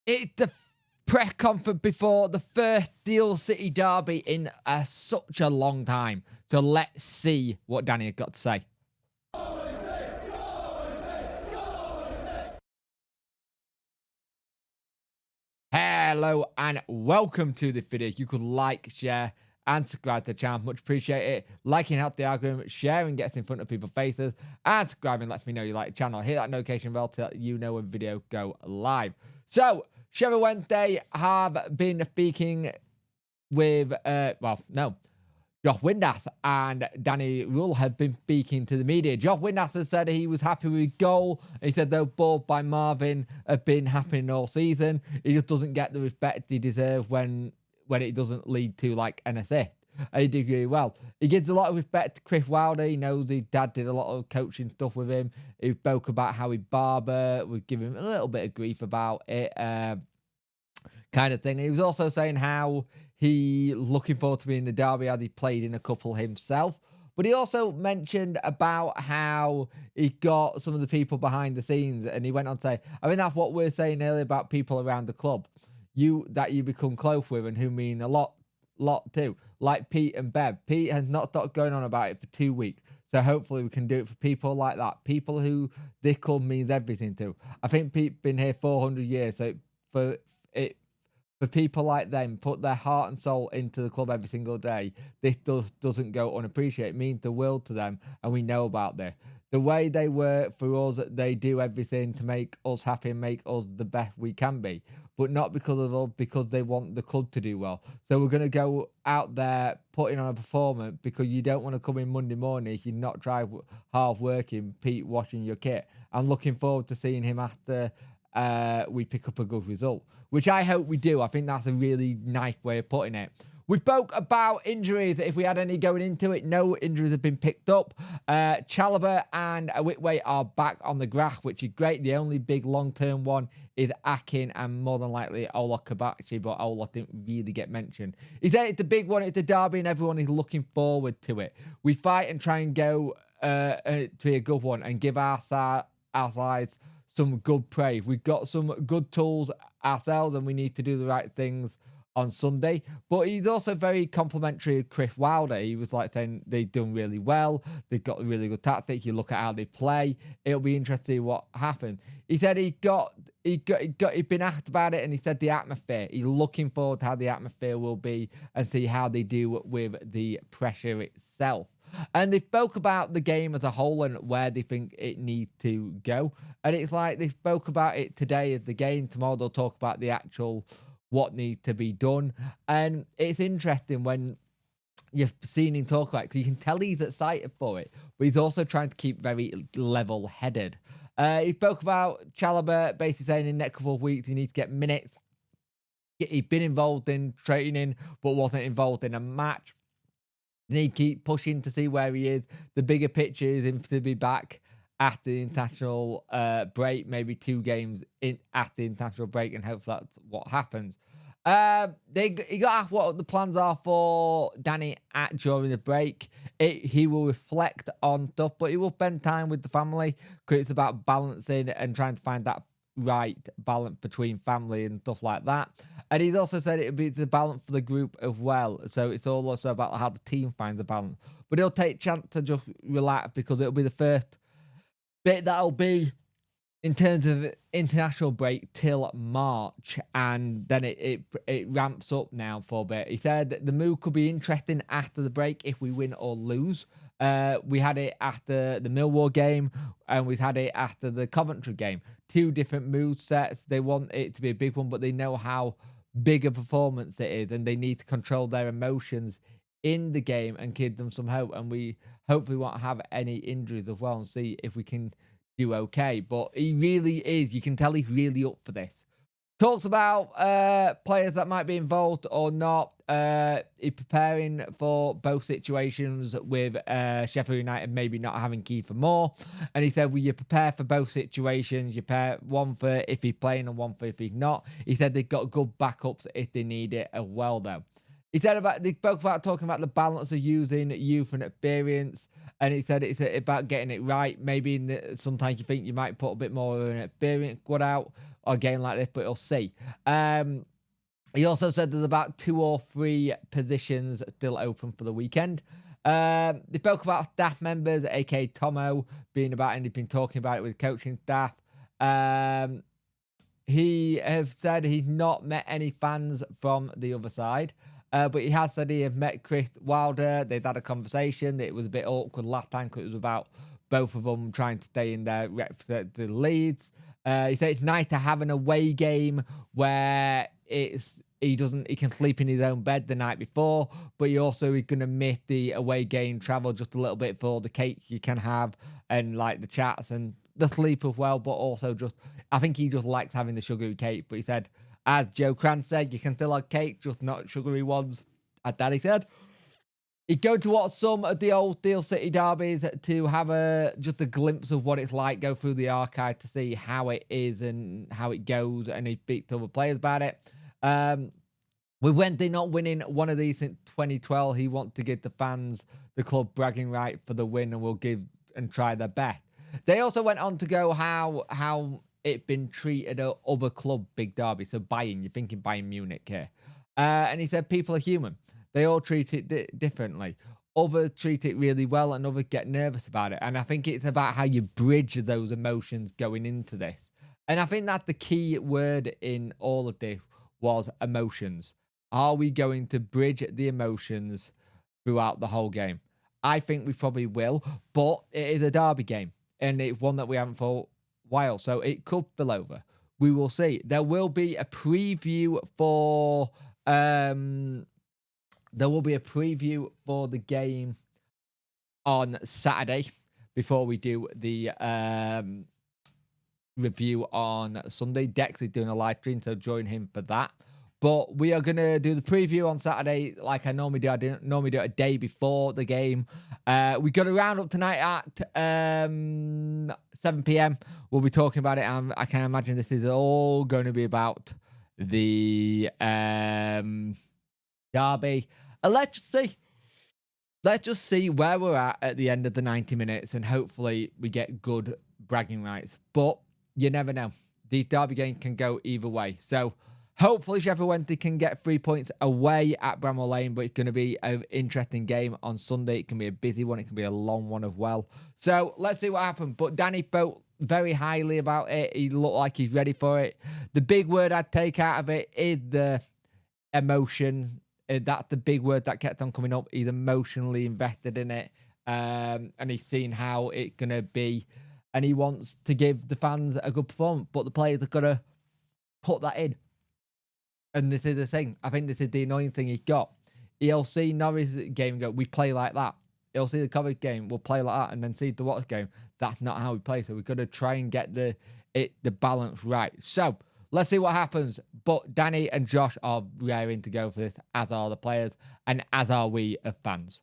It's the press conference before the first Steel City derby in such a long time. So let's see what Danny has got to say. Hello and welcome to the video. You could like, share and subscribe to the channel. Much appreciate it. Liking helps the algorithm, sharing gets in front of people's faces, and subscribing lets me know you like the channel. Hit that notification bell to let you know when videos go live. So Sheffield Wednesday have been speaking with Josh Windass and Danny Rule have been speaking to the media. Josh Windass has said he was happy with his goal. He said those balls by Marvin have been happening all season. He just doesn't get the respect he deserves when it doesn't lead to like an assist. And he did really well. He gives a lot of respect to Chris Wilder. He knows his dad did a lot of coaching stuff with him. He spoke about how he barber would give him a little bit of grief about it, kind of thing. He was also saying how he looking forward to being in the derby, as he played in a couple himself. But he also mentioned about how he got some of the people behind the scenes, and he went on to say, I mean, that's what we were saying earlier about people around the club, that you become close with and who mean a lot too, like Pete and Bev. Pete has not stopped going on about it for 2 weeks, so hopefully we can do it for people like that, people who this club means everything to. I think Pete's been here 400 years, so for people like them, put their heart and soul into the club every single day, this doesn't go unappreciated. It means the world to them, and we know about this. The way they work for us, they do everything to make us happy and make us the best we can be, but not because of us, because they want the club to do well. So we're going to go out there putting on a performance, because you don't want to come in Monday morning if you're not hard working, Pete, washing your kit. I'm looking forward to seeing him after we pick up a good result, which I hope we do. I think that's a really nice way of putting it. We spoke about injuries, if we had any going into it. No injuries have been picked up. Chalobah and Whitway are back on the grass, which is great. The only big long-term one is Akin and more than likely Ola Kabachi, but Ola didn't really get mentioned. He said it's the big one, it's the derby, and everyone is looking forward to it. We fight and try and go to a good one and give our sides some good praise. We've got some good tools ourselves, and we need to do the right things on Sunday. But he's also very complimentary of Chris Wilder. He was like saying they've done really well. They've got a really good tactic. You look at how they play. It'll be interesting what happened. He said he'd been asked about it, and he said the atmosphere. He's looking forward to how the atmosphere will be and see how they do with the pressure itself. And they spoke about the game as a whole and where they think it needs to go. And it's like they spoke about it today as the game. Tomorrow they'll talk about the actual what needs to be done. And it's interesting when you've seen him talk about it, because you can tell he's excited for it, but he's also trying to keep very level-headed. He spoke about Chalobah, basically saying in the next couple of weeks he needs to get minutes. He'd been involved in training, but wasn't involved in a match. They need to keep pushing to see where he is. The bigger picture is him to be back after the international break, maybe 2 games after the international break, and hopefully that's what happens. He got asked what the plans are for Danny during the break. He will reflect on stuff, but he will spend time with the family, because it's about balancing and trying to find that right balance between family and stuff like that. And he's also said it would be the balance for the group as well, so it's all also about how the team finds the balance. But he'll take a chance to just relax, because it'll be the first bit that'll be in terms of international break till March, and then it ramps up now for a bit. He said the move could be interesting after the break if we win or lose. We had it after the Millwall game, and we've had it after the Coventry game. 2 different move sets. They want it to be a big one, but they know how big a performance it is, and they need to control their emotions in the game and give them some hope. And we hopefully won't have any injuries as well, and see if we can do okay. But he really is, you can tell he's really up for this. Talks about players that might be involved or not. He's preparing for both situations with Sheffield United maybe not having Kiefer Moore. And he said, well, you prepare for both situations. You prepare one for if he's playing and one for if he's not. He said they've got good backups if they need it as well, though. He said they spoke about talking about the balance of using youth and experience, and he said it's about getting it right. Maybe sometimes you think you might put a bit more of an experience squad out a game like this, but he'll see. He also said there's about 2 or 3 positions still open for the weekend. They spoke about staff members, aka Tomo, being about, and he's been talking about it with coaching staff. He has said he's not met any fans from the other side, but he has said he has met Chris Wilder. They've had a conversation. It was a bit awkward last time because it was about both of them trying to stay in their reps at the leads. He said it's nice to have an away game where he can sleep in his own bed the night before, but he also is going to miss the away game travel just a little bit for the cake you can have and like the chats and the sleep as well, but also just, I think he just likes having the sugary cake. But he said, as Joe Cran said, you can still have cake, just not sugary ones, as Daddy said. He'd go to watch some of the old Steel City derbies to have just a glimpse of what it's like, go through the archive to see how it is and how it goes, and he speaks to other players about it. With Wednesday not winning one of these since 2012, he wants to give the fans the club bragging right for the win and will give and try their best. They also went on to go how it been treated at other club big derby. So Bayern, you're thinking Bayern Munich here. And he said people are human. They all treat it differently. Others treat it really well and others get nervous about it. And I think it's about how you bridge those emotions going into this. And I think that's the key word in all of this was emotions. Are we going to bridge the emotions throughout the whole game? I think we probably will, but it is a derby game and it's one that we haven't for a while. So it could spill over. We will see. There will be a preview for the game on Saturday before we do the review on Sunday. Dex is doing a live stream, so join him for that. But we are going to do the preview on Saturday like I normally do. I didn't normally do it a day before the game. We got a roundup tonight at 7 p.m. We'll be talking about it. And I can imagine this is all going to be about the derby. Let's just see. Let's just see where we're at the end of the 90 minutes. And hopefully we get good bragging rights. But you never know. The derby game can go either way. So hopefully Sheffield Wednesday can get 3 points away at Bramall Lane, but it's going to be an interesting game on Sunday. It can be a busy one. It can be a long one as well. So let's see what happens. But Danny spoke very highly about it. He looked like he's ready for it. The big word I'd take out of it is the emotion. That's the big word that kept on coming up. He's emotionally invested in it, and he's seen how it's going to be, and he wants to give the fans a good performance, but the players have got to put that in. And this is the thing. I think this is the annoying thing he's got. He'll see Norwich game and go, we play like that. He'll see the Coventry game, we'll play like that, and then see the Watford game. That's not how we play. So we've got to try and get the balance right. So let's see what happens. But Danny and Josh are raring to go for this, as are the players, and as are we as fans.